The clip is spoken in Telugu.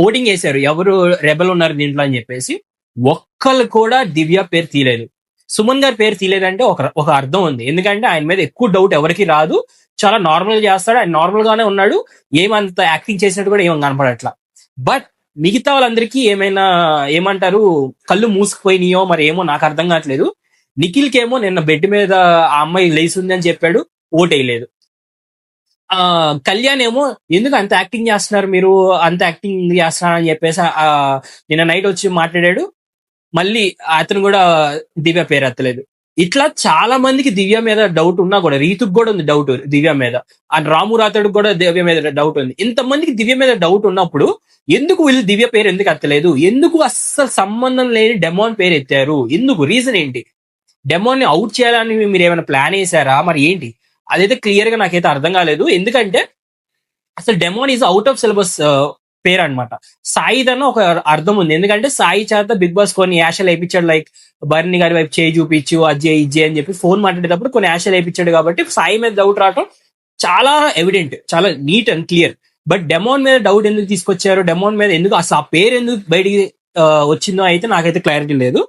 ఓటింగ్ వేశారు ఎవరు రెబల్ ఉన్నారు దీంట్లో అని చెప్పేసి. ఒక్కళ్ళు కూడా దివ్య పేరు తీయలేదు. సుమన్ గారి పేరు తీయలేదంటే ఒక అర్థం ఉంది. ఎందుకంటే ఆయన మీద ఎక్కువ డౌట్ ఎవరికి రాదు, చాలా నార్మల్ గా చేస్తాడు, ఆయన నార్మల్ గానే ఉన్నాడు, ఏమంత యాక్టింగ్ చేసినట్టు కూడా ఏం కనపడట్లా. బట్ మిగతా వాళ్ళందరికీ ఏమంటారు, కళ్ళు మూసుకుపోయినాయో మరి ఏమో నాకు అర్థం కావట్లేదు. నిఖిల్ కేమో నిన్న బెడ్ మీద ఆ అమ్మాయి లేచింది అని చెప్పాడు, ఓటేయలేదు. కళ్యాణ్ ఏమో ఎందుకు అంత యాక్టింగ్ చేస్తున్నారు మీరు, అంత యాక్టింగ్ చేస్తున్నారు అని చెప్పేసి నిన్న నైట్ వచ్చి మాట్లాడాడు. మళ్ళీ అతను కూడా దివ్య పేరు ఎత్తలేదు. ఇట్లా చాలా మందికి దివ్య మీద డౌట్ ఉన్నా కూడా, రీతుకు కూడా ఉంది డౌట్ దివ్య మీద, అండ్ రాము రాతడికి కూడా దివ్య మీద డౌట్ ఉంది. ఇంతమందికి దివ్య మీద డౌట్ ఉన్నప్పుడు ఎందుకు వీళ్ళు దివ్య పేరు ఎందుకు ఎత్తలేదు? ఎందుకు అస్సలు సంబంధం లేని డెమోన్ పేరు ఎత్తారు? ఎందుకు? రీజన్ ఏంటి? డెమోన్ ని అవుట్ చేయాలని మీరు ఏమైనా ప్లాన్ వేసారా? మరి ఏంటి అదైతే క్లియర్ గా నాకైతే అర్థం కాలేదు. ఎందుకంటే అసలు demon is out of syllabus పేరు అనమాట. సాయి దన్న ఒక అర్థం ఉంది. ఎందుకంటే సాయి చేత బిగ్ బాస్ కొన్ని యాషలు వేయించాడు, లైక్ బర్ని గారి వైపు చేయి చూపించు, అజ్జే ఇజ్జే అని చెప్పి ఫోన్ మాట్లాడేటప్పుడు కొన్ని యాషలు వేయించాడు. కాబట్టి సాయి మీద డౌట్ రావటం చాలా ఎవిడెంట్, చాలా neat and clear. But demon మీద డౌట్ ఎందుకు తీసుకొచ్చారు, డెమోన్ మీద ఎందుకు అసలు ఆ పేరు ఎందుకు బయటికి వచ్చిందో అయితే నాకైతే క్లారిటీ లేదు.